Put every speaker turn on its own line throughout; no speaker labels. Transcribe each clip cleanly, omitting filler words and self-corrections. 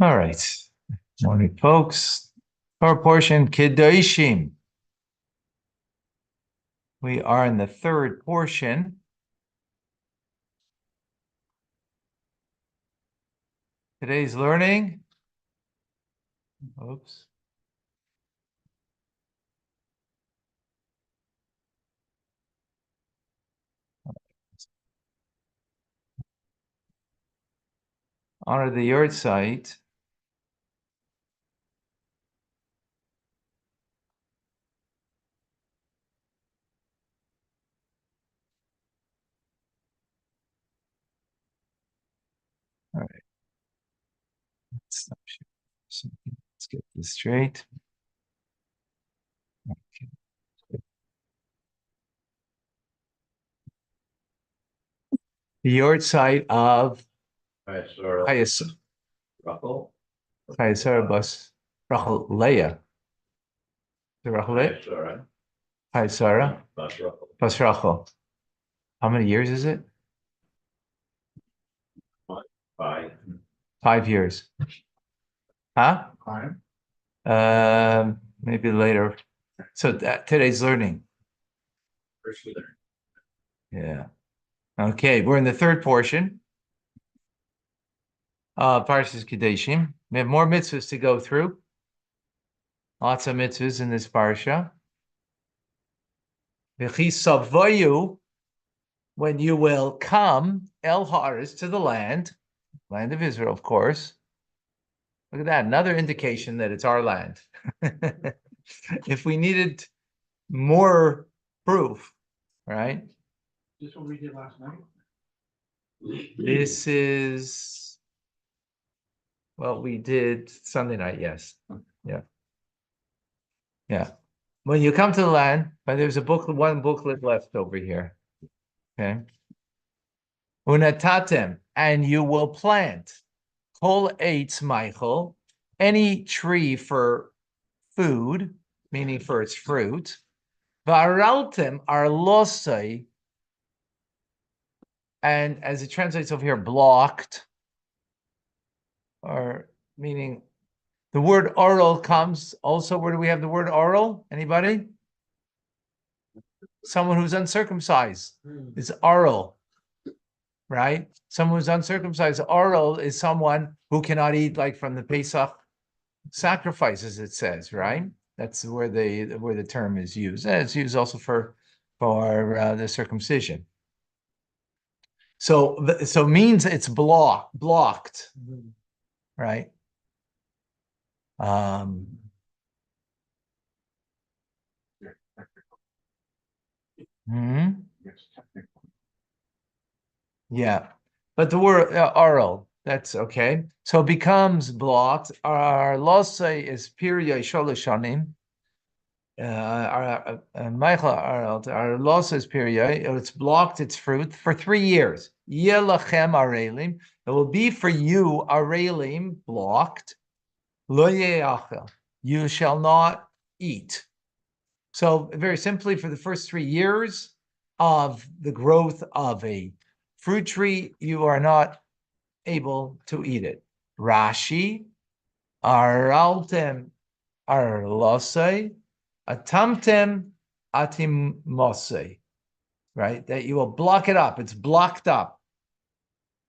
All right. Morning, folks. Our portion, Kedoshim. We are in the third portion. Today's learning. Oops. Honor the yard site. All right. Let's get this straight. Okay. The yard site of Hayasara bus Rachel Leah. The Rachel Leah? Hayasara bus Rachel. How many years is it? 5 years. Huh? Maybe later. So today's learning. Yeah. Okay, we're in the third portion. Parshas Kedoshim. We have more mitzvahs to go through. Lots of mitzvahs in this parsha. V'chi savayu, when you will come el haaretz, to the land of Israel, of course. Look at that, another indication that it's our land. If we needed more proof, right?
This what we did last night?
This is, well, we did Sunday night, yes. Yeah. When you come to the land, but there's one booklet left over here. Okay. Unatatem, and you will plant kol eitz Michael, any tree for food, meaning for its fruit. Varaltem are losai, and as it translates over here, blocked, or meaning the word oral comes also. Where do we have the word oral? Anybody? Someone who's uncircumcised is oral, right? Someone who's uncircumcised, oral is someone who cannot eat, like from the Pesach sacrifices, it says, right? That's where the term is used. And it's used also for the circumcision. So means it's blocked, right? Yeah, but the word oral, that's okay. So it becomes blocked. Our lossay is period sholashanim. Our loss is period. It's blocked its fruit for 3 years. Yelachem arelim. It will be for you arelim blocked. Lo yeachel. You shall not eat. So very simply, for the first 3 years of the growth of a fruit tree, you are not able to eat it. Rashi, araltem arlosei, atamtem atimosei, right? That you will block it up. It's blocked up,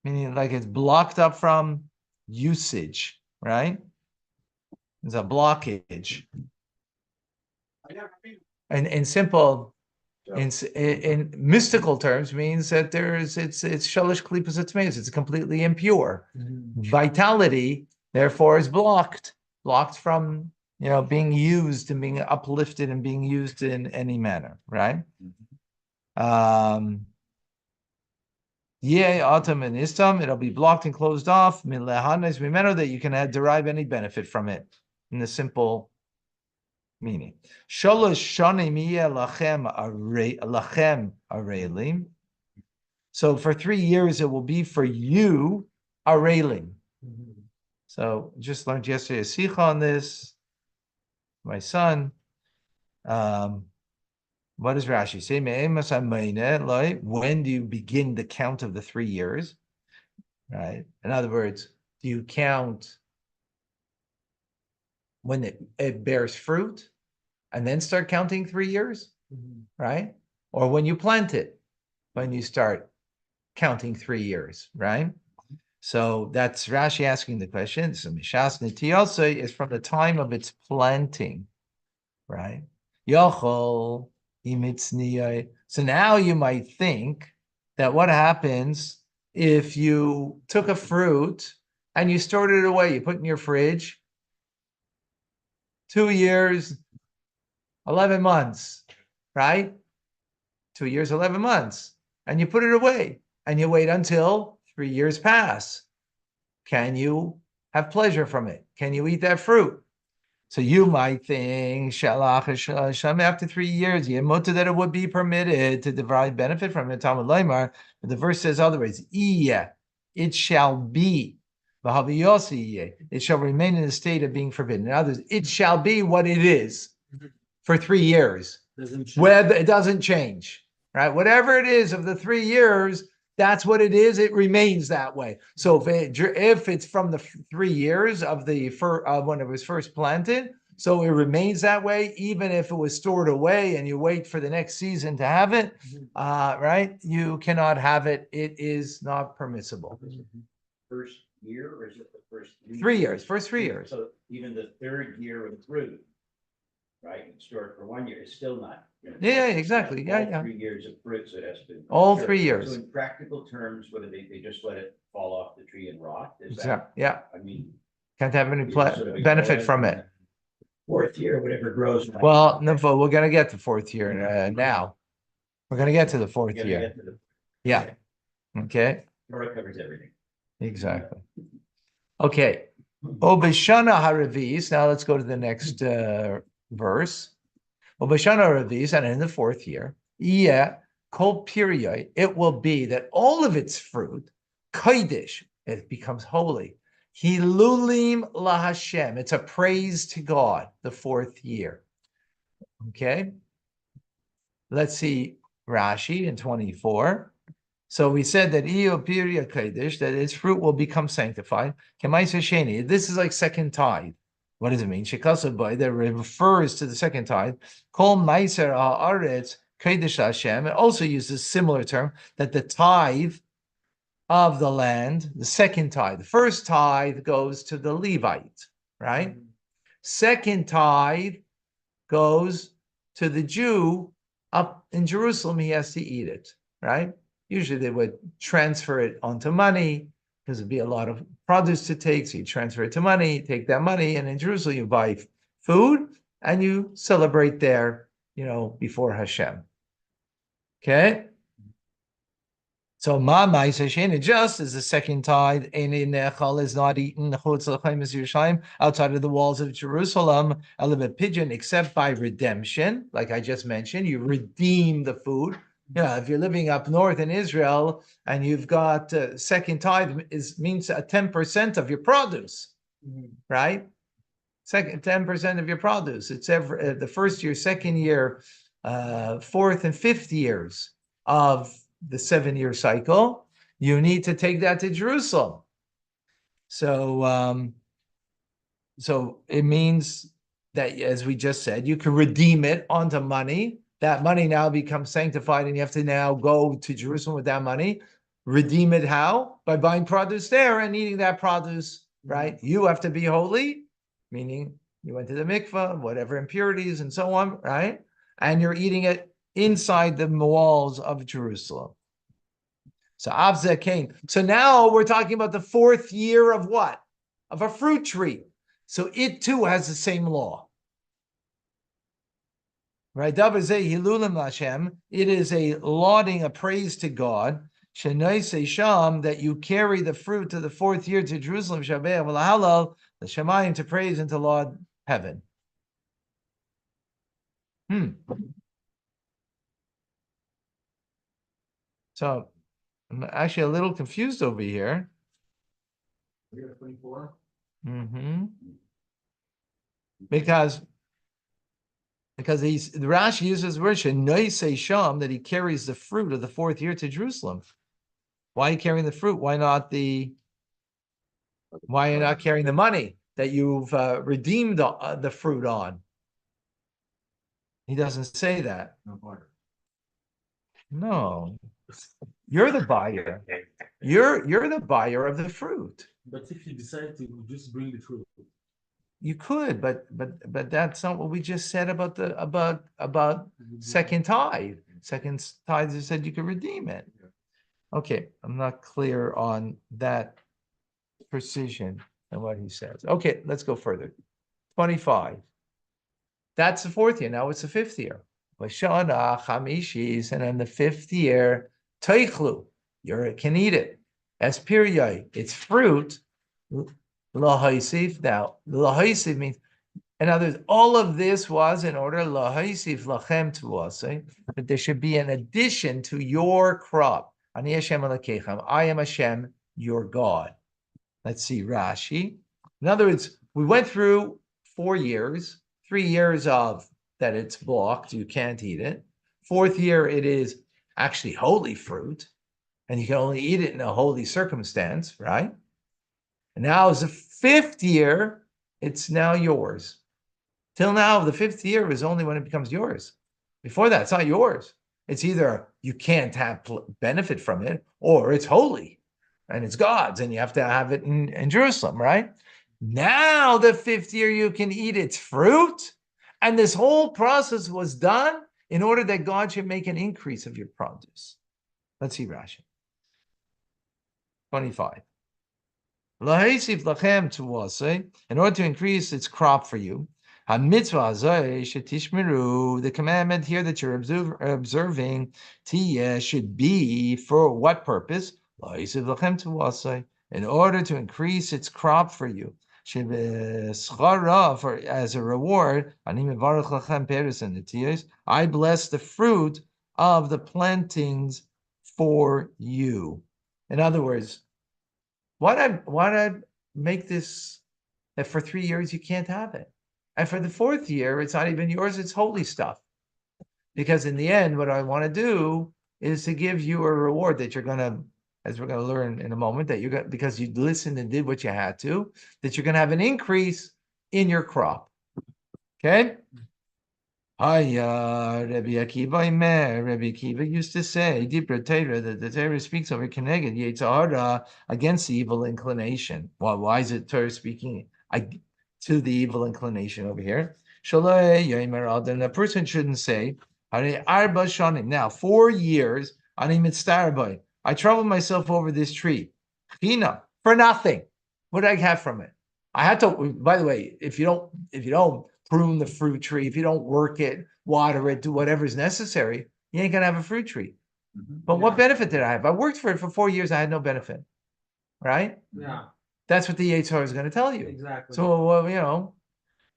meaning like it's blocked up from usage, right? It's a blockage. And in simple, in mystical terms, means that it's shalish klipas atmeis. It's completely impure. Vitality, therefore, is blocked from being used and being uplifted and being used in any manner, right? Autumn and istam, it'll be blocked and closed off. Min lehanes mimeno, that you can derive any benefit from it in the simple meaning. Shalosh shanim lachem arelim. So for 3 years it will be for you arelim. So just learned yesterday a sikha on this. My son. What does Rashi say? When do you begin the count of the 3 years? Right. In other words, do you count when it bears fruit, and then start counting 3 years, right? Or when you plant it, when you start counting 3 years, right? So that's Rashi asking the question. So Mishas Nitiyasa is from the time of its planting, right? Yochol imitzniyai. So now you might think that what happens if you took a fruit and you stored it away, you put it in your fridge, 2 years, 11 months, right? 2 years, 11 months, and you put it away and you wait until 3 years pass. Can you have pleasure from it? Can you eat that fruit? So you might think Shalach Hashem after 3 years, that it would be permitted to derive benefit from it. Talmud Leimar, but the verse says otherwise. It shall be. It shall remain in a state of being forbidden. In others, it shall be what it is for 3 years. Whether it doesn't change, right? Whatever it is of the 3 years, that's what it is. It remains that way. So if it's from the 3 years of the when it was first planted, so it remains that way, even if it was stored away and you wait for the next season to have it, right? You cannot have it. It is not permissible.
First year, or is it the first
3 years? First 3 years.
So even the third year of fruit, right, and stored for 1 year, is still not.
Yeah, exactly. Yeah.
3 years of fruit, so it has to.
All 3 years.
So in practical terms, whether they just let it fall off the tree and rot? Is
Exactly. Yeah.
I mean.
Can't have any
sort of
benefit
ignore
from
and
it.
Fourth year, whatever grows.
Well, no, but we're going to get to 4th year now. We're going to get to the 4th
Gotta
year.
get to the-
Yeah. Okay.
Torah covers everything.
Exactly. Okay. Obeshana haravis. Now let's go to the next verse. Obeshana haravis, and in the 4th year, kol period, it will be that all of its fruit, kodesh, it becomes holy. Hilulim lahashem. It's a praise to God. The 4th year. Okay. Let's see Rashi in 24. So we said that Iopiria Kodesh, that its fruit will become sanctified. Kemaisa Sheni. This is like second tithe. What does it mean? Shekasabai, that refers to the second tithe. Kol Meiser Haaretz Kodesh Hashem. It also uses a similar term, that the tithe of the land, the second tithe. The first tithe goes to the Levite, right? Second tithe goes to the Jew up in Jerusalem. He has to eat it, right? Usually they would transfer it onto money because it'd be a lot of produce to take. So you transfer it to money, take that money, and in Jerusalem you buy food and you celebrate there, before Hashem. Okay. So Ma Ma'aseh Sheni, just as the second tithe, Einei Nechal is not eaten outside of the walls of Jerusalem, Elevate pigeon, except by redemption, like I just mentioned, you redeem the food. If you're living up north in Israel and you've got second tithe means 10% of your produce, right? 10% of your produce. It's the first year, second year, 4th and 5th years of the 7-year cycle. You need to take that to Jerusalem. So, so it means that, as we just said, you can redeem it onto money. That money now becomes sanctified, and you have to now go to Jerusalem with that money. Redeem it how? By buying produce there and eating that produce, right? You have to be holy, meaning you went to the mikvah, whatever impurities and so on, right? And you're eating it inside the walls of Jerusalem. So Avzeh came. So now we're talking about the 4th year of what? Of a fruit tree. So it too has the same law. Right? It is a lauding, a praise to God. That you carry the fruit to the 4th year to Jerusalem, the Shemayim, to praise and to laud heaven. So I'm actually a little confused over here.
24.
Because the Rashi uses the word sham, that he carries the fruit of the 4th year to Jerusalem. Why are you carrying the fruit? Why not carrying the money? that you've redeemed the fruit on. He doesn't say that. No, you're the buyer. You're the buyer of the fruit.
But if you decide to just bring the fruit.
You could, but that's not what we just said about the about second tithe. Second tithe said you could redeem it. Okay, I'm not clear on that precision and what he says. Okay, let's go further. 25. That's the fourth year. Now it's the fifth year. Vashana chamishis, and in the fifth year, teichlu, you can eat it. As period, it's fruit. Lahaisif. Now, lahaisif means, in other words, all of this was in order lahaisif lachem to us, that there should be an addition to your crop. Ani Hashem alekechem. I am Hashem, your God. Let's see Rashi. In other words, we went through 4 years, 3 years of that it's blocked, you can't eat it. Fourth year, it is actually holy fruit, and you can only eat it in a holy circumstance, right? And now is the fifth year, it's now yours. Till now, the fifth year is only when it becomes yours. Before that, it's not yours. It's either you can't have benefit from it, or it's holy and it's God's, and you have to have it in Jerusalem, right? Now, the fifth year, you can eat its fruit. And this whole process was done in order that God should make an increase of your produce. Let's see Rashi. 25. Lahaisiv lachem to us, in order to increase its crop for you. The commandment here that you're observing should be for what purpose? Lahaisiv lachem to us, in order to increase its crop for you. For as a reward, I bless the fruit of the plantings for you. In other words, why not make this that for 3 years you can't have it, and for the fourth year it's not even yours; it's holy stuff. Because in the end, what I want to do is to give you a reward that you're gonna, as we're going to learn in a moment, that you're going, because you listened and did what you had to, that you're going to have an increase in your crop. Okay? Rabbi Akiva used to say, that the Torah speaks over Keneged Yetzirah, against the evil inclination. Well, why is it Torah speaking to the evil inclination over here? A person shouldn't say, now 4 years, I troubled myself over this tree. For nothing. What did I have from it? I had to, by the way, if you don't prune the fruit tree, if you don't work it, water it, do whatever's necessary, you ain't gonna have a fruit tree. But what benefit did I have? I worked for it for 4 years, I had no benefit. Right?
Yeah.
That's what the Yetzirah is going to tell you.
Exactly.
So,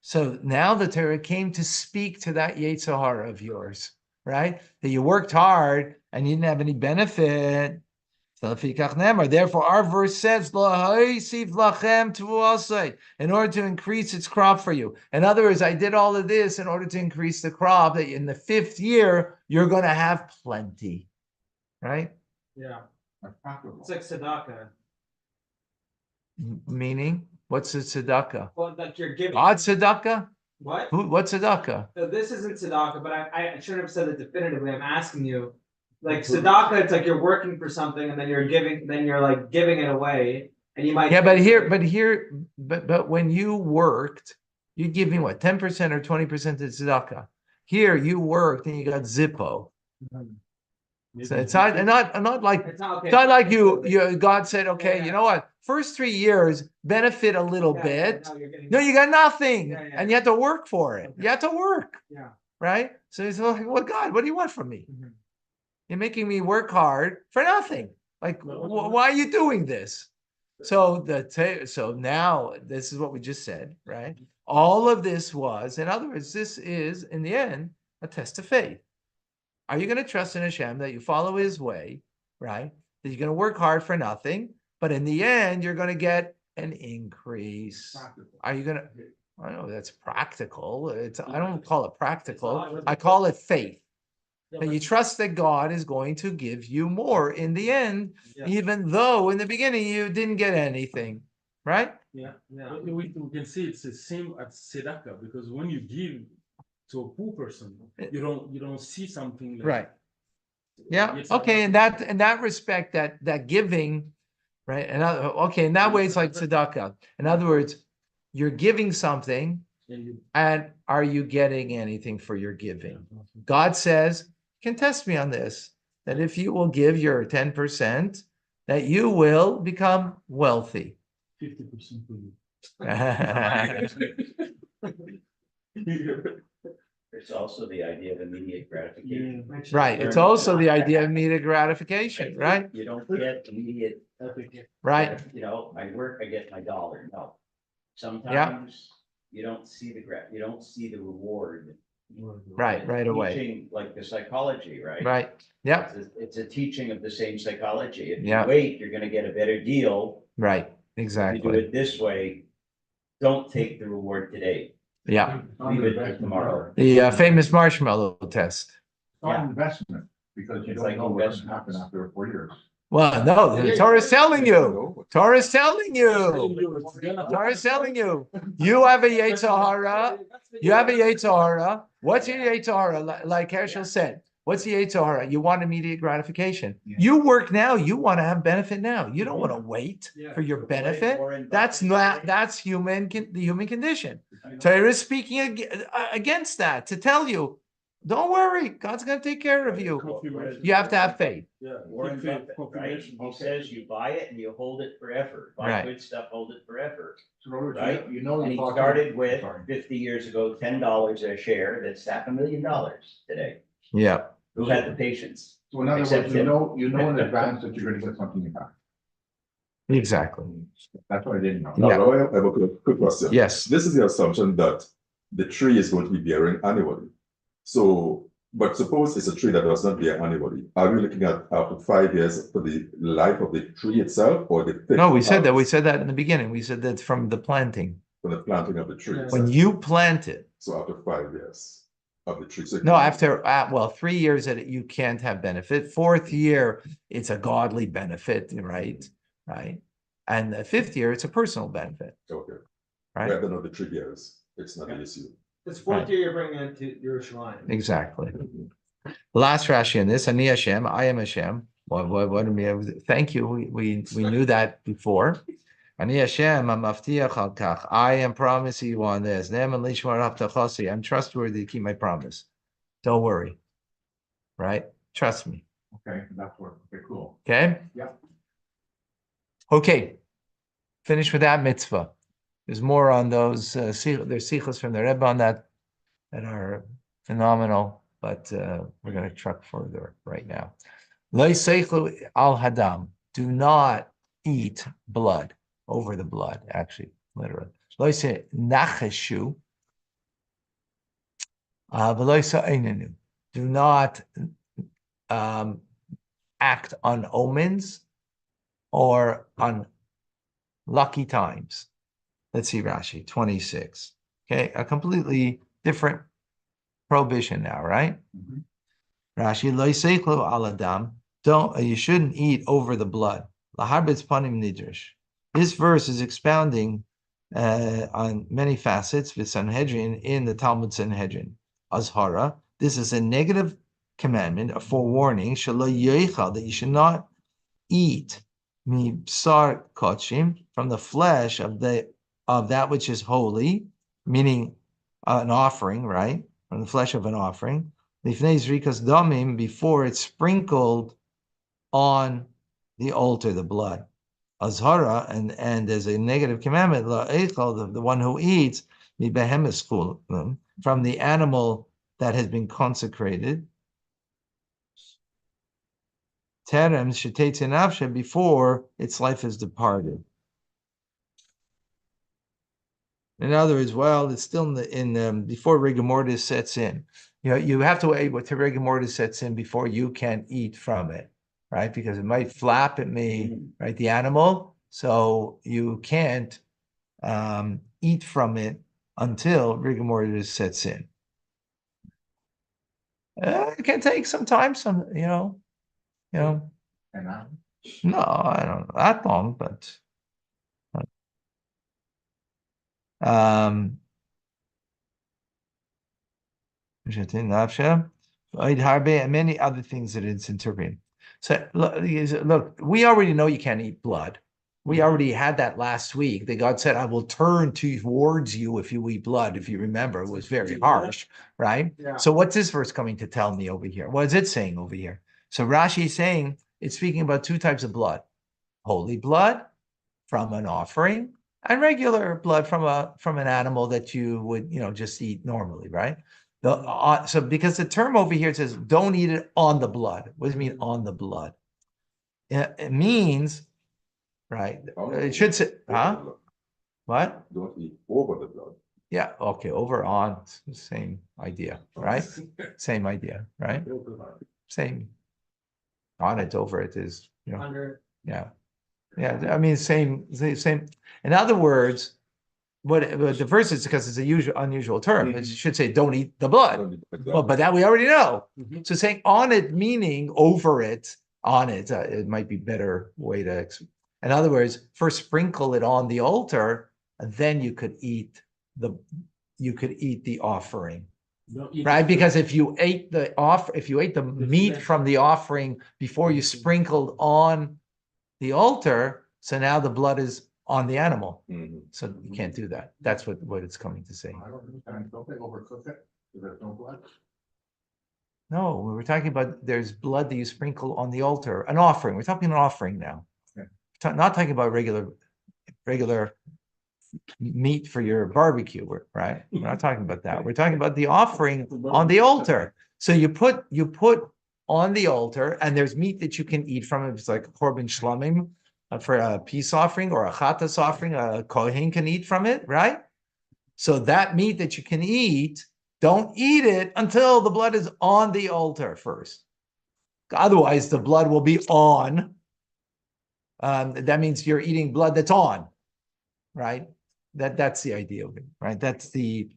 so now the Torah came to speak to that Yetzirah of yours, right? That you worked hard and you didn't have any benefit. Therefore, our verse says, in order to increase its crop for you. In other words, I did all of this in order to increase the crop, that in the fifth year, you're going to have plenty. Right?
Yeah. It's like tzedakah.
Meaning? What's the tzedakah?
Well, like you're giving.
God tzedakah?
What?
What's tzedakah?
So this isn't tzedakah, but I shouldn't have said it definitively. I'm asking you. Like tzedakah, it's like you're working for something and then you're giving it away, and you might.
Yeah, but when you worked, you give me what, 10% or 20% to tzedakah. Here you worked and you got zippo. So it's not like
It's not, okay.
it's not like you God said, okay, you know what? First 3 years benefit a little bit. No, you got nothing, and you have to work for it.
Okay.
You have to work.
Yeah.
Right. So he's like, well, God, what do you want from me?
Mhm.
You're making me work hard for nothing. Like, why are you doing this? So now this is what we just said, right? All of this was, in other words, this is in the end a test of faith. Are you going to trust in Hashem that you follow His way, right? That you're going to work hard for nothing, but in the end you're going to get an increase?
Practical.
Are you going to? I know that's practical. I don't call it practical. I call it faith. That you trust that God is going to give you more in the end, even though in the beginning you didn't get anything, right?
Yeah.
We can say it's the same as tzedakah, because when you give to a poor person, you don't see something like
Right. Yeah.
Yes,
Okay. In that respect, that giving, right? And okay, in that way, it's like tzedakah. In other words, you're giving something, and are you getting anything for your giving? God says, you can test me on this, that if you will give your 10%, that you will become wealthy.
50% for you.
There's also the idea of immediate gratification.
Right. It's also the idea of immediate gratification, right?
You don't get immediate,
Right.
you know, I work, I get my dollar. No. Sometimes you don't see you don't see the reward.
Right. Right away.
Teaching, like the psychology, right?
Right. Yeah.
It's a teaching of the same psychology. If you
Yeah.
wait, you're gonna get a better deal.
Right.
If you do
Exactly.
it this way, don't take the reward today.
Yeah.
Leave it for tomorrow.
The famous marshmallow test.
It's not an investment, because you
It's
don't
like
know what's gonna
investments.
happen after 4 years.
Well, no, the Torah is telling you. Torah is telling you. Torah is telling you. You have a Yetzer Hara. You have a Yetzer Hara. What's your Yetzer Hara? Like Herschel said, what's the Yetzer Hara? You want immediate gratification.
Yeah.
You work now. You want to have benefit now. You don't want to wait for your benefit. That's the human condition. Torah is speaking against that, to tell you, don't worry, God's going to take care of you. You have to have faith.
Warren Buffett, right? He says you buy it and you hold it forever. Buy
Right.
good stuff, hold it forever.
So in other words,
Right.
you know.
And he started with 50 years ago, $10 a share. That's $500,000 today.
Yeah.
Who had the patience?
So in other words,
Except him.
you know in advance that you're gonna get something back.
Exactly.
That's what I didn't know.
Yeah.
Now, I have a quick question.
Yes.
This is the assumption that the tree is going to be bearing annually. So, but suppose it's a tree that does not bear annually. Are we looking at after 5 years for the life of the tree itself, or the
No, we said that. We
harvest
said that in the beginning. We said that from the planting.
for the planting of the tree?
Yeah.
When
itself?
you plant it.
So after 5 years of the tree. So
No, after, well, 3 years that you can't have benefit. 4th year, it's a godly benefit, right? Right. And the 5th year, it's a personal benefit,
Okay.
right?
Whether or not the tree bears, it's not the issue.
This fourth
Right.
year you're bringing it to Yerushalayim.
Exactly. Last Rashi in this, Ani Hashem, I am Hashem. What do we thank you. We knew that before. Ani Hashem, I'm maftiach al kach. I am promising you on this. Ne'eman lishmar habtachasi. I'm trustworthy to keep my promise. Don't worry. Right? Trust me.
Okay, that's what, okay, cool.
Okay?
Yeah.
Okay. Finish with that mitzvah. There's more on those. There's sichos from the Rebbe on that are phenomenal, but we're going to truck further right now. Lo seichlu al hadam. Do not eat blood, over the blood, actually, literally. Lo say nacheshu. V'lo sa'einenu. Do not act on omens or on lucky times. Let's see Rashi 26. Okay, a completely different prohibition now, right?
Mhm.
Rashi lo yiseichlu al adam. You shouldn't eat over the blood. Laharbetz panim nidrish. This verse is expounding on many facets with Sanhedrin in the Talmud Sanhedrin. Azhara. This is a negative commandment, a forewarning. Shelo yeichal, that you should not eat mibsar kochim, from the flesh of that which is holy, meaning an offering, right? From the flesh of an offering. Lifnei zrikas damim, before it's sprinkled on the altar, the blood. Azhara, and there's a negative commandment, la eichal, the one who eats mibehemes kulim, from the animal that has been consecrated. Terem shetetze nafshe, before its life has departed. In other words, well, it's still before rigor mortis sets in. You know, you have to wait till rigor mortis sets in before you can eat from it, right? Because it might flap, it may, right, the animal. So you can't eat from it until rigor mortis sets in. It can take some time, you know.
And now,
No, I don't know that long, but And many other things that it's interpreting. So look, we already know you can't eat blood. We already had that last week. That God said, "I will turn towards you if you eat blood." If you remember, it was very harsh, right?
Yeah.
So what's this verse coming to tell me over here? What is it saying over here? So Rashi is saying it's speaking about two types of blood: holy blood from an offering, and regular blood from an animal that you would just eat normally, right? So because the term over here says don't eat it on the blood. What does it mean on the blood? It means, right? It should say, huh? What?
Don't eat over the blood.
Yeah. Okay. Over on, it's the same idea, right? Same idea, right? Same. On it, over it is,
Under.
yeah. Yeah. I mean, same. In other words, what the verse is, because it's a unusual term. It should say don't eat the blood.
Don't eat the blood.
Well, but that we already know.
Mhm.
So saying on it meaning over it, on it, it might be better way to. In other words, first sprinkle it on the altar, and then you could eat the offering,
Don't eat
right?
the
Because if you ate the meat
flesh.
from the offering before you sprinkled on the altar, so now the blood is on the animal.
Mhm.
So you can't do that. That's what it's coming to say.
I don't understand. Don't they overcook it? Is there no blood?
No, we were talking about there's blood that you sprinkle on the altar, an offering. We're talking an offering now.
Okay.
Not talking about regular meat for your barbecue, right? We're not talking about that. We're talking about the offering on the altar. So you put on the altar, and there's meat that you can eat from it. It's like a korban shlamim for a peace offering or a chatas offering. A kohen can eat from it, right? So that meat that you can eat, don't eat it until the blood is on the altar first. Otherwise, the blood will be on. That means you're eating blood that's on, right? That's the idea of it, right? That's the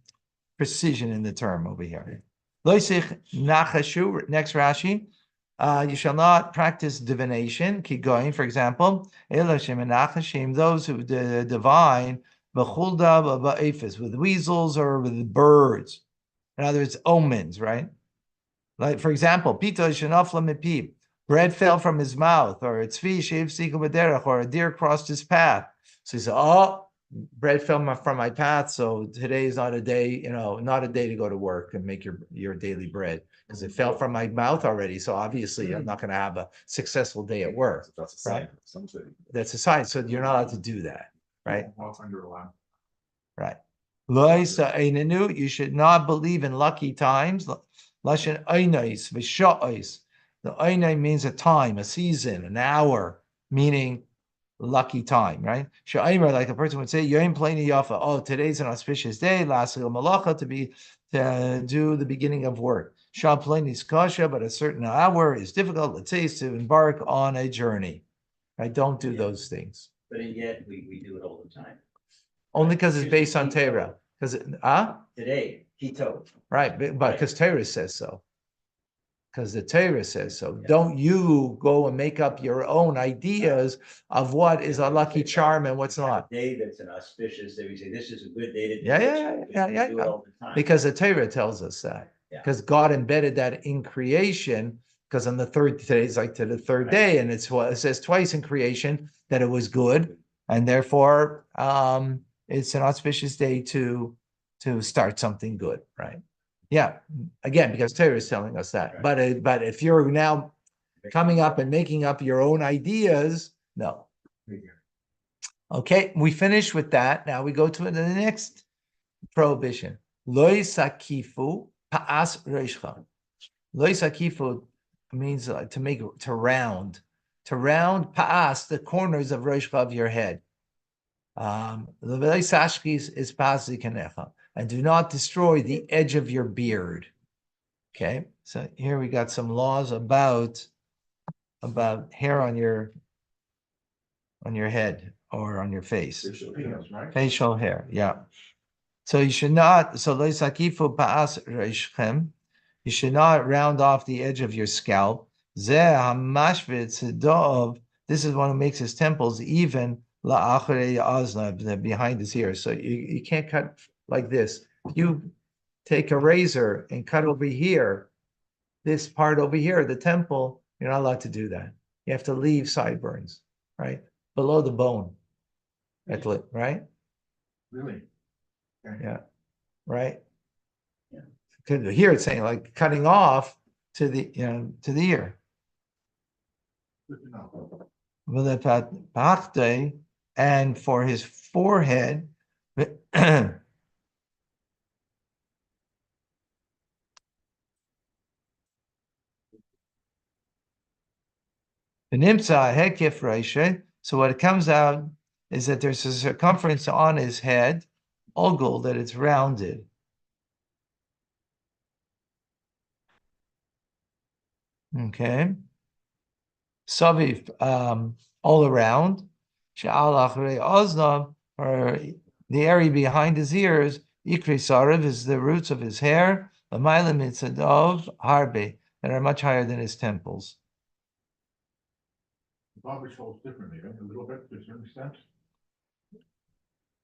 precision in the term over here. Loisich nachashu, next Rashi. You shall not practice divination. Keep going, for example. Elohim and nachashim, those who divine with weasels or with birds. In other words, omens, right? Like, for example, pito shenafla mipib, bread fell from his mouth, or or a deer crossed his path. So he said, "Oh, bread fell from my path, so today is not a day, not a day to go to work and make your daily bread because it fell from my mouth already. So obviously, I'm not going to have a successful day at work.
That's a sign
Right.
of something.
That's a sign. So you're not allowed to do that, right?
Walk under a lamp.
Right. Loisa einenu, you should not believe in lucky times. Lashon einais v'sha'os. The einai means a time, a season, an hour, meaning lucky time, right? Sha'aimer, like a person would say, Yom Pleni Yafa. Oh, today's an auspicious day, Lasil Malacha, to do the beginning of work. Shah Pleni's Kasha, but a certain hour is difficult, let's say, to embark on a journey. Right? Don't do those things.
But yet we do it all the time.
Only because it's based on Torah. Because
Today, keto.
right, but because Torah says so. Because the Torah says so. Don't you go and make up your own ideas of what is a lucky charm and what's not.
Day that's an auspicious day. We say this is a good day to do
Yeah,
it.
yeah.
We do it all the time.
Because the Torah tells us that.
Yeah.
Because God embedded that in creation. Because on the third day, it's like to the third
Right.
day, and it says twice in creation that it was good, and therefore it's an auspicious day to start something good, right? Yeah, again, because Torah is telling us that.
Right.
But if you're now coming up and making up your own ideas, no. Okay, we finish with that. Now we go to the next prohibition. Loi sakifu pa'as reishcha. Loi sakifu means to round pa'as, the corners of reishcha, of your head. Loi sashkis is pa'as zikanecha. And do not destroy the edge of your beard. Okay, so here we got some laws about hair on your head or on your face.
Right?
Facial hair, yeah. So you should not. So leisakifu pa'as reishchem. You should not round off the edge of your scalp. Zeh hamashvit tzedov. This is one who makes his temples even la'acharei oznav, behind his ear. So you can't cut like this. If you take a razor and cut over here, this part over here, the temple, you're not allowed to do that. You have to leave sideburns, right? Below the bone. Right?
Really? Okay.
Yeah. Right?
Yeah.
Here it's saying like cutting off to the to the ear.
Good to know.
And for his forehead, so what it comes out is that there's a circumference on his head, ogul, that it's rounded. Okay. Saviv, all around. She'al achrei oznav, or the area behind his ears, ikri sarav is the roots of his hair, l'mayla mitzadov harbe, that are much higher than his temples.
The barber shows differently, right? A little bit to a certain extent.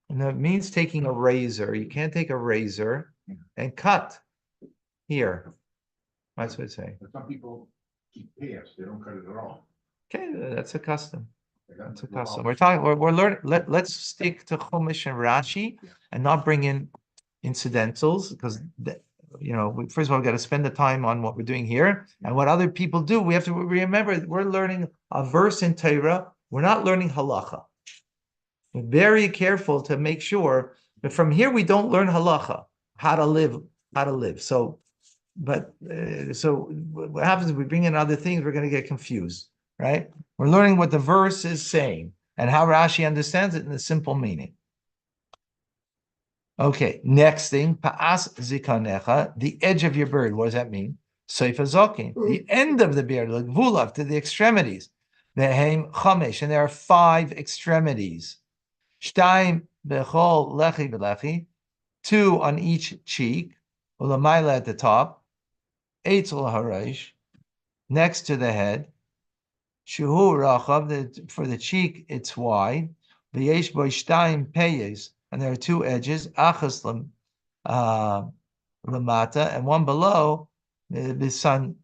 And that means taking a razor. You can't take a razor and cut here. That's what it's saying.
But some people keep payas, they don't cut it at all.
Okay, that's a custom.
They got
That's a
the barber
custom. We're talking. We're learning. Let's stick to Chumash and Rashi and not bring in incidentals because first of all, we got to spend the time on what we're doing here and what other people do. We have to remember we're learning a verse in Torah. We're not learning halacha. We're very careful to make sure that from here we don't learn halacha, how to live. So, so what happens if we bring in other things? We're going to get confused, right? We're learning what the verse is saying and how Rashi understands it in the simple meaning. Okay, next thing, pa'as zikanecha, the edge of your beard. What does that mean? Seifa zokin, the end of the beard, like vulav, to the extremities. Vehem chamesh, and there are 5 extremities. Shtaim bechol lechi belechi, 2 on each cheek, ulamayla at the top, eitzel harash, next to the head. Shuhu rachav, for the cheek it's wide. V'yesh bo shtaim peyes, and there are 2 edges, achas lamata, and one below, bisan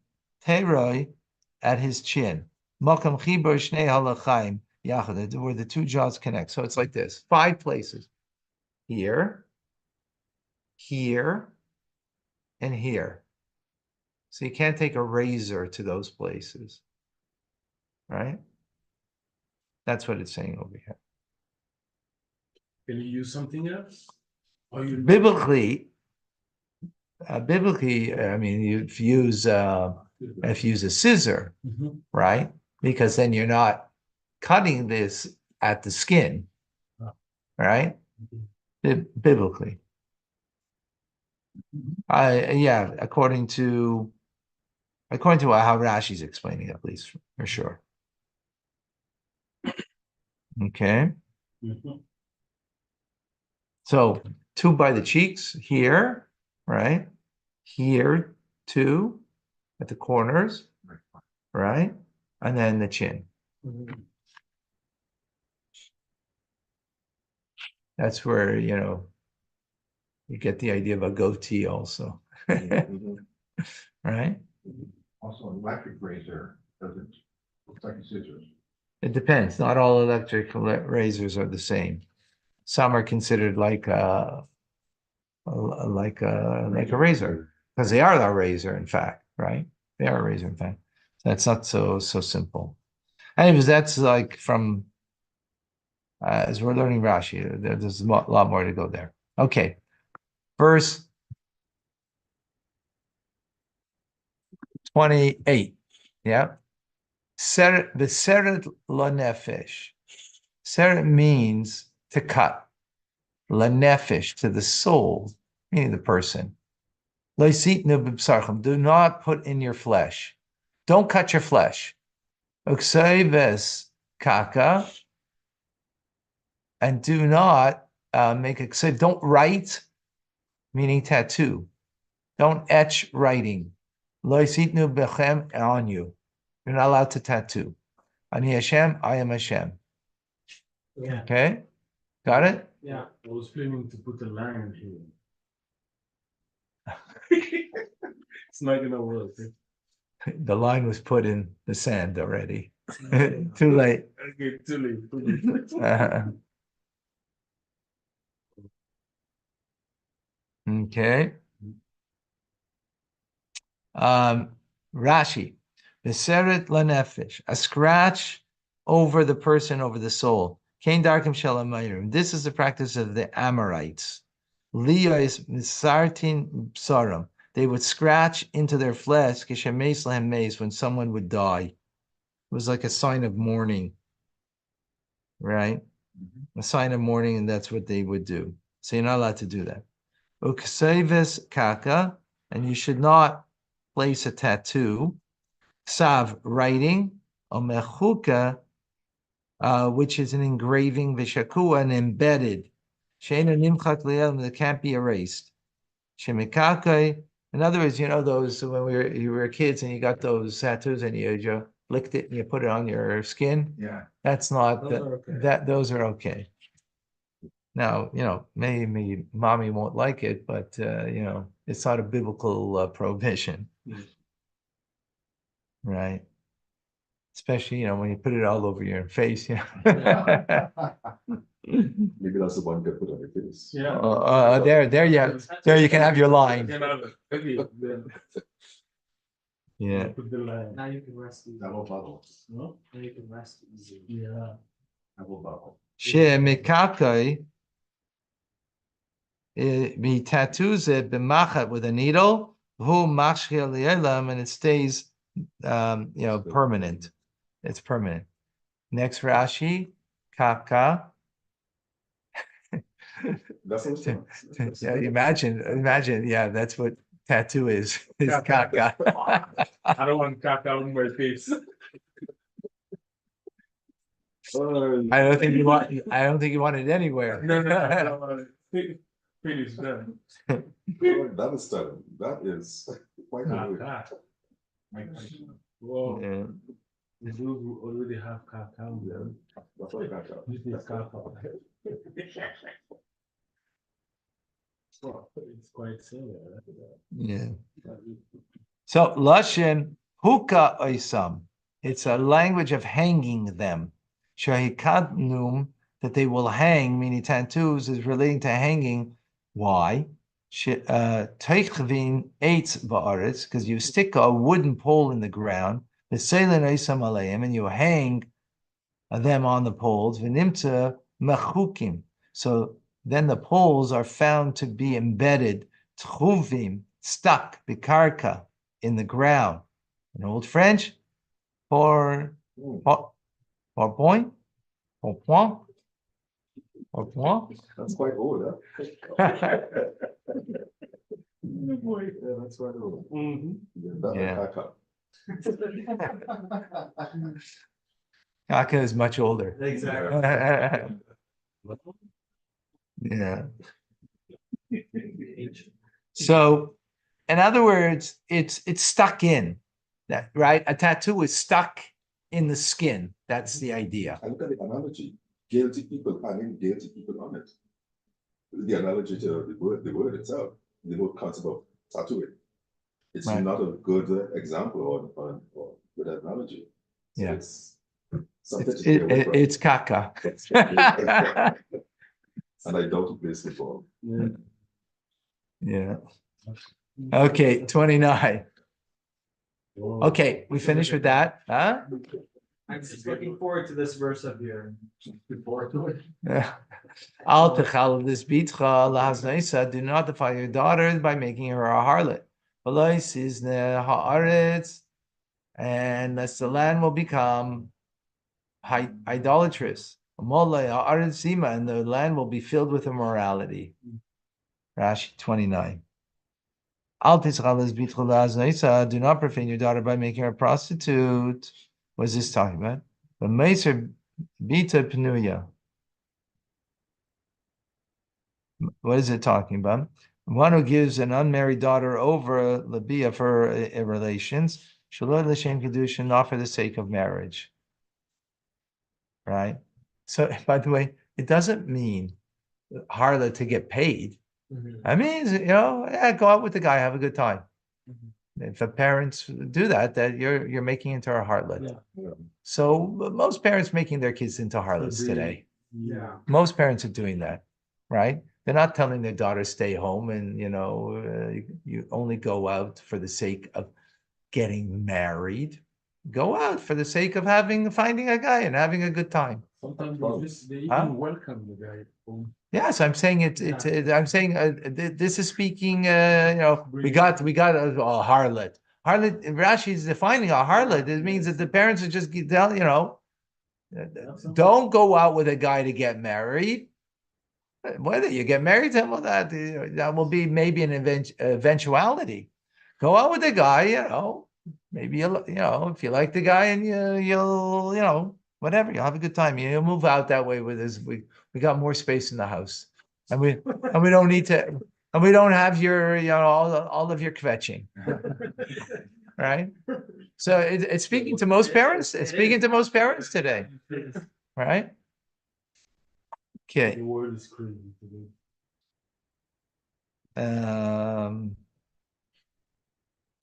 teroi, at his chin. Makam chibur shnei halachaim yachad, where the 2 jaws connect. So it's like this: 5 places. Here, here, and here. So you can't take a razor to those places, right? That's what it's saying over here.
Can you use something else? Or you
Biblically, I mean, if you use a scissor,
Mhm.
right? Because then you're not cutting this at the skin, right? Biblically, according to how Rashi's explaining it, at least for sure. Okay,
Mhm.
so 2 by the cheeks here, right? Here 2 at the corners, right? And then the chin.
Mhm.
That's where, you get the idea of a goatee also, right?
Also, an electric razor doesn't, looks like a scissors.
It depends. Not all electric razors are the same. Some are considered like a razor because they are a razor, in fact, right? They are a razor, in fact. That's not so simple. Anyways, that's like from as we're learning Rashi. There's a lot more to go there. Okay, verse 28. Yeah. Seret lanefesh. Seret means to cut. Lanefesh, to the soul, meaning the person. Do not put in your flesh. Don't cut your flesh. Uksaives kaka. And do not make a don't write, meaning tattoo. Don't etch writing. Loisitnu bechem on you. You're not allowed to tattoo. Ani Hashem, I am Hashem.
Yeah,
Okay, got it?
yeah.
I was planning to put a line here. It's not gonna work.
The line was put in the sand already. Too late.
Okay, too late. Too late.
Okay. Rashi, Beseret lanefesh, a scratch over the person, over the soul. Kain darkim shalamayim. This is the practice of the Amorites. Liyos misartin psaram. They would scratch into their flesh kishemes lahem meis, when someone would die. It was like a sign of mourning, right? A sign of mourning, and that's what they would do. So you're not allowed to do that. Ukseves kaka, and you should not place a tattoo. Sav, writing. Omechuka, which is an engraving. Vishakua, an embedded. Sheina nimchak liel, that can't be erased. Shemikakai. In other words, you know those when you were kids and you got those tattoos and you licked it and you put it on your skin.
Yeah.
That's not
Those are okay.
those are okay. Now, maybe mommy won't like it, but it's not a biblical prohibition. Right. Especially, when you put it all over your face,
Maybe that's the one you can put on your face.
Yeah.
there you can have your line.
Okay, then
Yeah.
put the line.
Now you can rest easy.
Double bubble,
No?
Now you can rest easy.
Yeah.
double bubble.
Shemikakai, he tattoos it b'machat with a needle, who mashchil lielam, and it stays, permanent. It's permanent. Next Rashi, kaka.
That's what
Yeah, imagine. Yeah, that's what tattoo is kaka.
I don't want caca on my face.
I don't think you want it anywhere.
No. Finish that.
That is stunning. That is quite a word.
Caca. Whoa.
Yeah.
Those who already have caca, then
That's what I got.
this is caca. It's quite similar.
Yeah. So Lashon Huka Oisam. It's a language of hanging them. Shahikadnum, that they will hang, meaning tattoos is relating to hanging. Why? Teichvin eitz ba'aretz, because you stick a wooden pole in the ground, the Seilen Oisam aleim, and you hang them on the poles. V'nimta mechukim. So then the poles are found to be embedded, tchuvim, stuck, bikarka, in the ground. In Old French, pour point,
That's quite old, huh?
yeah.
Yeah, that's quite old. Yeah, that's
Yeah.
like caca.
Kaka is much older.
Exactly.
Yeah. So, in other words, it's stuck in that, right? A tattoo is stuck in the skin. That's the idea.
I look at the analogy. Guilty people hanging guilty people on it. The analogy to the word itself, the whole concept of tattooing. It's
Right.
not a good example or good analogy. So
Yeah.
it's something to stay away from.
It's kaka.
And I doubt it plays football.
Yeah. Okay, 29. Okay, we finished with that, huh?
I'm just looking forward to this verse up here.
Look forward to it.
Al techal this bitcha lahaznaisa. Do not defile your daughter by making her a harlot. V'lois is the haaretz, and lest the land will become idolatrous. Molay haaretz zima, and the land will be filled with immorality. Rashi 29. Al techal this bitcha lahaznaisa. Do not profane your daughter by making her a prostitute. What is this talking about? The Meiser Bita Penuya. What is it talking about? One who gives an unmarried daughter over Labia for relations, Shalom L'Shem Kedushin, not for the sake of marriage. Right? So, by the way, it doesn't mean harlot to get paid. I mean, yeah, go out with the guy, have a good time. If the parents do that, you're making into a harlot.
Yeah.
So most parents making their kids into harlots
they-
today.
Yeah.
Most parents are doing that, right? They're not telling their daughter stay home and you only go out for the sake of getting married. Go out for the sake of finding a guy and having a good time.
Sometimes they even
Huh?
welcome the guy home.
Yes, I'm saying I'm saying this is speaking. We got a harlot. Harlot. Rashi is defining a harlot. It means that the parents are just telling don't go out with a guy to get married. Whether you get married to him or that will be maybe an eventuality. Go out with a guy. Maybe if you like the guy and you'll whatever, you'll have a good time. You'll move out that way with us. We got more space in the house, and we don't need to, and we don't have your all of your kvetching, right? So it's speaking to most parents. It's speaking to most parents today, right? Okay.
The world is crazy today.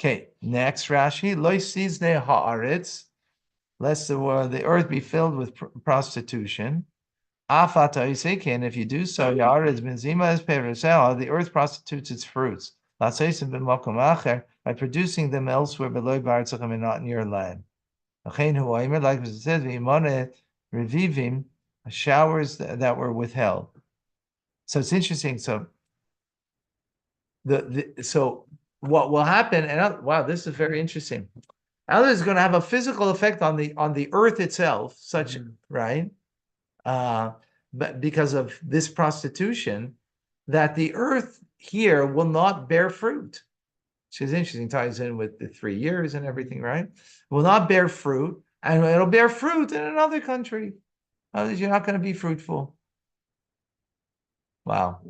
Okay, next Rashi, lois ne haaretz, lest the earth be filled with prostitution. And if you do so, the earth prostitutes its fruits by producing them elsewhere, and not in your land. Like it says, revivim, showers that were withheld. So it's interesting. So so what will happen? And wow, this is very interesting. Allah is going to have a physical effect on the earth itself, right? But because of this prostitution, that the earth here will not bear fruit. Which is interesting, ties in with the 3 years and everything, right? Will not bear fruit, and it'll bear fruit in another country. Otherwise, you're not going to be fruitful. Wow.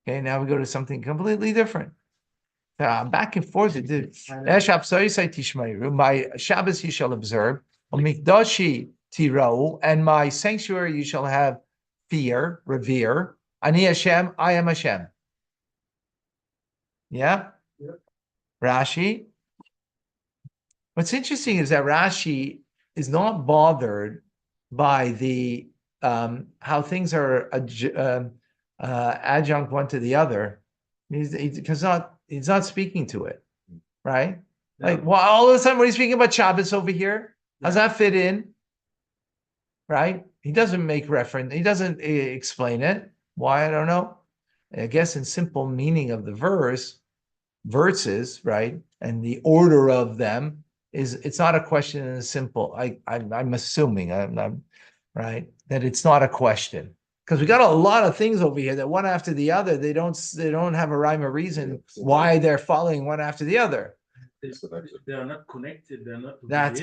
Okay, now we go to something completely different. Back and forth. My Shabbos you shall observe, and my sanctuary you shall have fear, revere. Ani Hashem, I am Hashem. Yeah? Rashi. What's interesting is that Rashi is not bothered by the how things are adjunct one to the other. He's not speaking to it, right? Yeah. Like, well, all of a sudden when he's speaking about Shabbos over here, how does that fit in? Right? He doesn't make reference. He doesn't explain it. Why? I don't know. I guess in simple meaning of the verses, right? And the order of them it's not a question in a simple. I'm assuming I'm right that it's not a question because we got a lot of things over here that one after the other they don't have a rhyme or reason why they're following one after the other.
They are not connected. They're not.
That's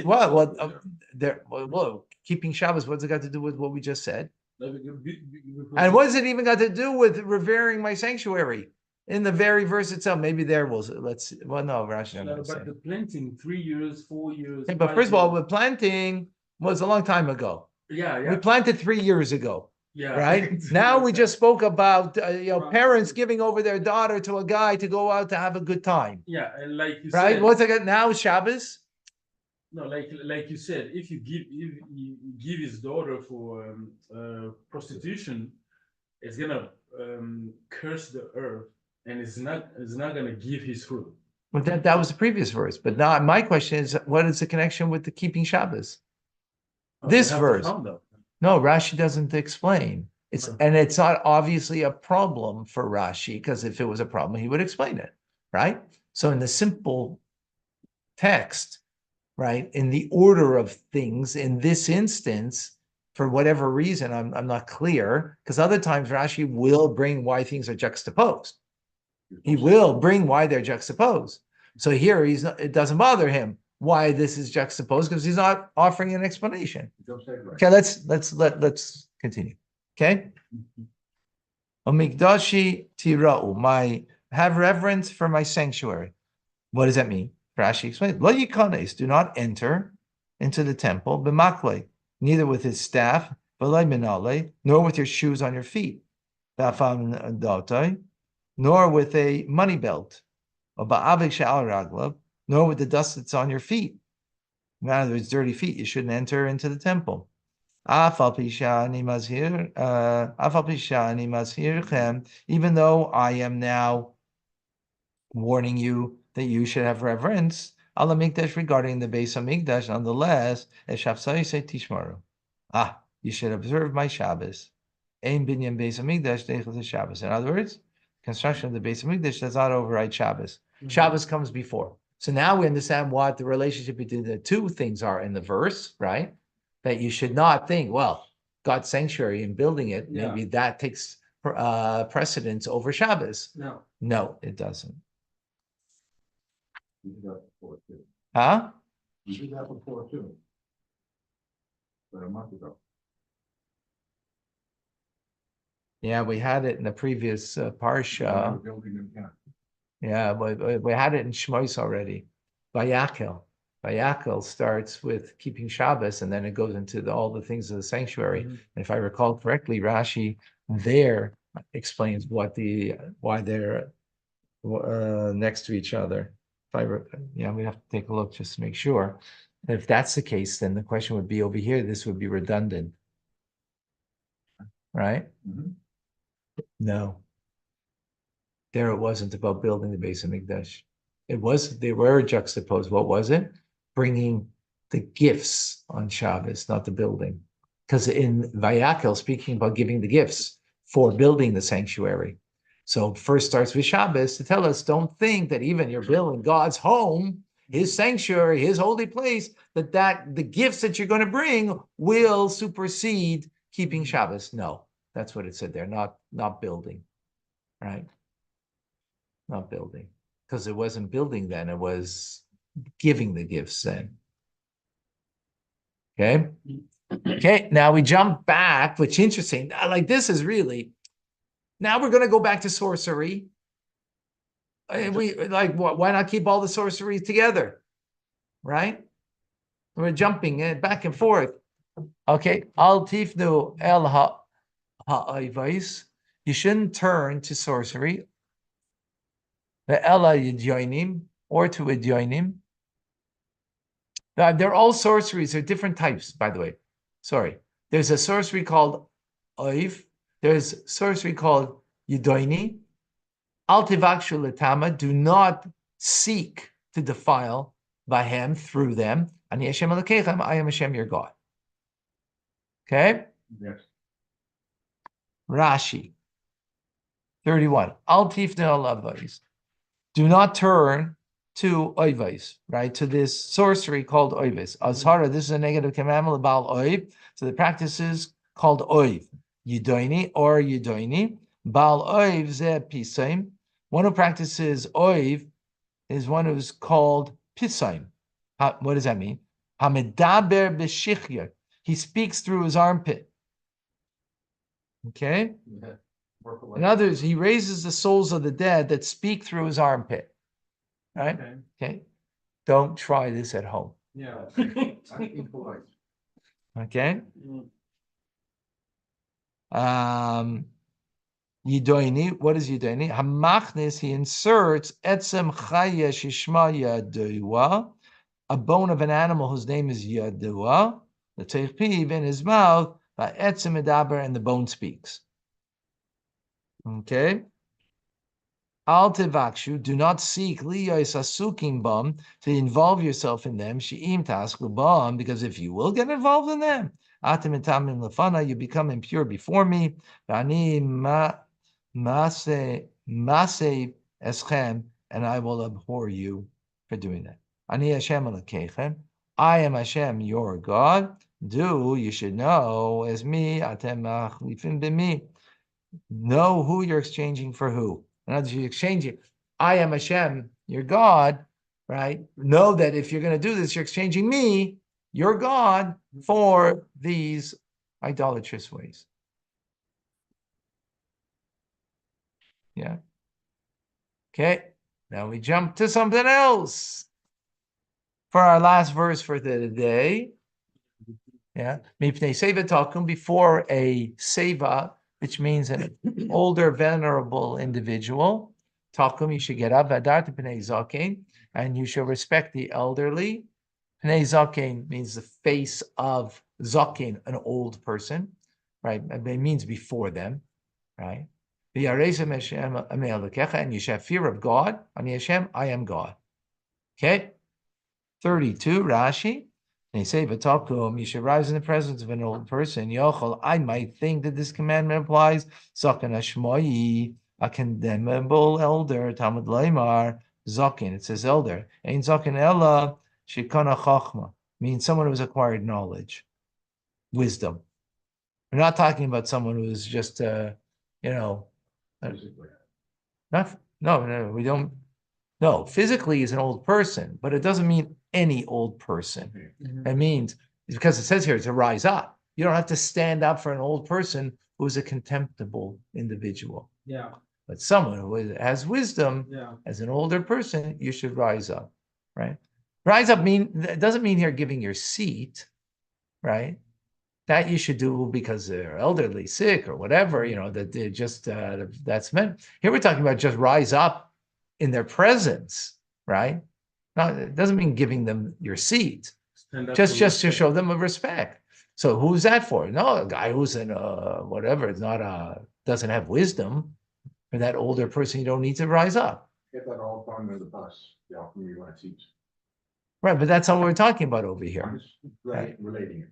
keeping Shabbos. What's it got to do with what we just said? And what does it even got to do with revering my sanctuary? In the very verse itself, maybe there was no, Rashi.
But the planting 3 years, 4 years.
Okay, but first of all, the planting was a long time ago.
Yeah.
We planted 3 years ago.
Yeah.
Right. Now we just spoke about parents giving over their daughter to a guy to go out to have a good time.
Yeah, and like you
right.
said.
What's it now? Shabbos.
No, like you said, if you give his daughter for prostitution, it's gonna curse the earth. And it's not going to give his fruit.
Well, that was the previous verse. But now my question is, what is the connection with the keeping Shabbos? This verse. No, Rashi doesn't explain. And it's not obviously a problem for Rashi, because if it was a problem, he would explain it, right? So in the simple text, right, in the order of things, in this instance, for whatever reason, I'm not clear, because other times Rashi will bring why things are juxtaposed. He will bring why they're juxtaposed. So here it doesn't bother him why this is juxtaposed because he's not offering an explanation. Okay, let's continue. Okay. Omikdashi tira'u, have reverence for my sanctuary. What does that mean? Rashi explains, Lo yikanes, do not enter into the temple, b'maklei, neither with his staff, nor with your shoes on your feet, nor with a money belt, nor with the dust that's on your feet. In other words, dirty feet, you shouldn't enter into the temple. Even though I am now warning you that you should have reverence, Allah Mikdash regarding the Beis Hamikdash, nonetheless, Tishmaru. You should observe my Shabbos. Ein binyan Beis Hamikdash deichel Shabbos. In other words, construction of the Beis Hamikdash does not override Shabbos. Shabbos comes before. So now we understand what the relationship between the two things are in the verse, right? That you should not think, well, God's sanctuary and building it, maybe that takes precedence over Shabbos. No, it doesn't.
We did that before too.
Huh?
We did that before too. About a month ago.
Yeah, we had it in the previous parsha.
We're building them again.
Yeah, but we had it in Shmois already. Vayakel. Vayakel starts with keeping Shabbos, and then it goes into all the things of the sanctuary. And if I recall correctly, Rashi there explains why they're next to each other. We have to take a look just to make sure. And if that's the case, then the question would be over here. This would be redundant, right? No. There it wasn't about building the Beis Hamikdash. They were juxtaposed. What was it? Bringing the gifts on Shabbos, not the building. Because in Vayakel, speaking about giving the gifts for building the sanctuary. So first starts with Shabbos to tell us, don't think that even you're building God's home, his sanctuary, his holy place, that the gifts that you're going to bring will supersede keeping Shabbos. No, that's what it said there, not building, right? Not building, because it wasn't building then, it was giving the gifts then. Okay, now we jump back, which interesting. Like this is really, now we're going to go back to sorcery. Why not keep all the sorceries together, right? We're jumping back and forth. Okay, al tifnu el ha'ayvais. You shouldn't turn to sorcery. The ella yidyoinim, or to idyoinim. They're all sorceries. They're different types, by the way. Sorry. There's a sorcery called oiv. There's sorcery called yidoini. Al tivakshu letama. Do not seek to defile by him, through them. Ani Hashem Elokechem, I am Hashem your God. Okay?
Yes.
Rashi 31. Al tifne al avais. Do not turn to oivais, right? To this sorcery called oivais. Azhara, this is a negative commandment about oiv. So the practice is called oiv. Yidoini or yidoini. Baal oiv ze pisaim. One who practices oiv is one who's called pisaim. What does that mean? Hamedaber b'shichya. He speaks through his armpit. Okay?
Yeah.
In others, he raises the souls of the dead that speak through his armpit. Right? Okay. Don't try this at home.
Yeah. I think polite.
Okay. Yidoini, what is Yidoini? Hamachnis, he inserts etzem chaya shishma yadua, a bone of an animal whose name is Yadua, the teichiv in his mouth, by etzem medaber, and the bone speaks. Okay. Al tevakshu, do not seek liyos asukim bam, to involve yourself in them, she'im tasku bam, because if you will get involved in them, atem etamim lefana, you become impure before me, v'ani maseh eschem, and I will abhor you for doing that. Ani Hashem Elokechem, I am Hashem your God. Do, you should know, as me, atem machlifin b'mi. Know who you're exchanging for who. In other words, you're exchanging, I am Hashem, your God, right? Know that if you're going to do this, you're exchanging me, your God, for these idolatrous ways. Yeah. Okay. Now we jump to something else. For our last verse for the day, Yeah, mipnei seva takum, before a seva, which means an older, venerable individual. Takum, you should get up. V'adarta pnei zaken, and you should respect the elderly. Pnei zaken means the face of zaken, an old person, right? It means before them, right? V'yarezem Hashem amei Elokecha, and you should have fear of God. Ani Hashem, I am God. Okay. 32, Rashi. They say, "V'takum, you should rise in the presence of an old person." Yochel, I might think that this commandment applies. Zaken Hashmoyi, a condemnable elder. Talmud Laimar, Zaken. It says elder. Ein Zaken Ella Shikana Chachma, means someone who's acquired knowledge, wisdom. We're not talking about someone who's just, not. No, we don't. No, physically he's an old person, but it doesn't mean any old person. It means, because it says here to rise up. You don't have to stand up for an old person who's a contemptible individual.
Yeah,
But someone who has wisdom,
yeah.
as an older person, you should rise up, right? Rise up it doesn't mean here giving your seat, right? That you should do because they're elderly, sick, or whatever, that they just, that's meant. Here we're talking about just rise up in their presence, right? Now, it doesn't mean giving them your seat, just to show them a respect. So who's that for? No, a guy who's in whatever, it's not doesn't have wisdom, or that older person, you don't need to rise up.
Get that all done in the bus, yeah, you want to teach.
Right, but that's not what we're talking about over here.
I'm just relating it.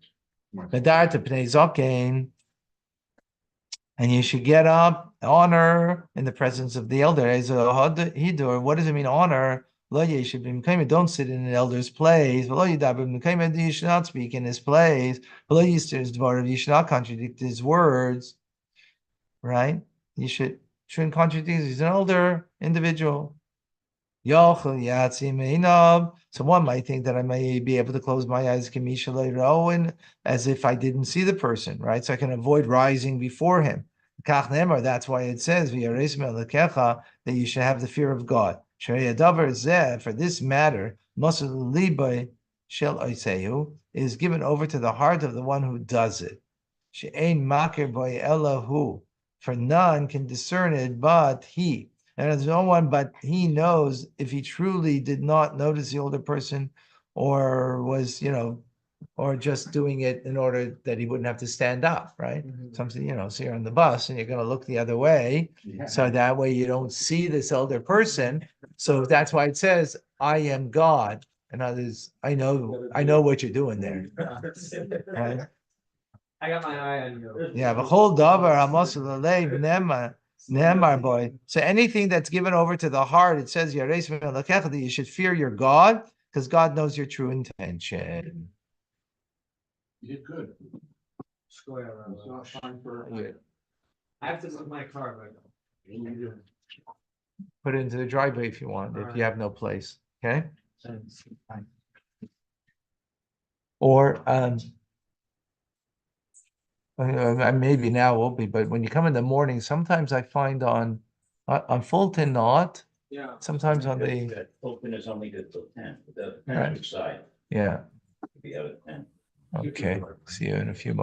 Medarta pnei zaken, and you should get up, honor in the presence of the elder. What does it mean, honor? Don't sit in an elder's place. You should not speak in his place. You should not contradict his words. Right? You shouldn't contradict. He's an elder individual. So one might think that I may be able to close my eyes as if I didn't see the person, right? So I can avoid rising before him. That's why it says that you should have the fear of God. For this matter, is given over to the heart of the one who does it. For none can discern it but he. And there's no one but he knows if he truly did not notice the older person, or was, or just doing it in order that he wouldn't have to stand up, right? Something, so you're on the bus and you're going to look the other way. So that way you don't see this elder person. So that's why it says, I am God. And others, I know what you're doing there. Right?
I got my eye on you.
Yeah, but hold over, Nemar boy. So anything that's given over to the heart, it says that you should fear your God, because God knows your true intention.
You did good.
Square around.
It's not time for.
I have to move my car right now.
Put it into the driveway if you want, if you have no place. Okay. Or maybe now won't be, but when you come in the morning, sometimes I find on Fulton not.
Yeah.
Sometimes on the
That Fulton is only good till 10, the
Right.
Penrith side,
yeah.
the other 10.
Okay. See you in a few moments.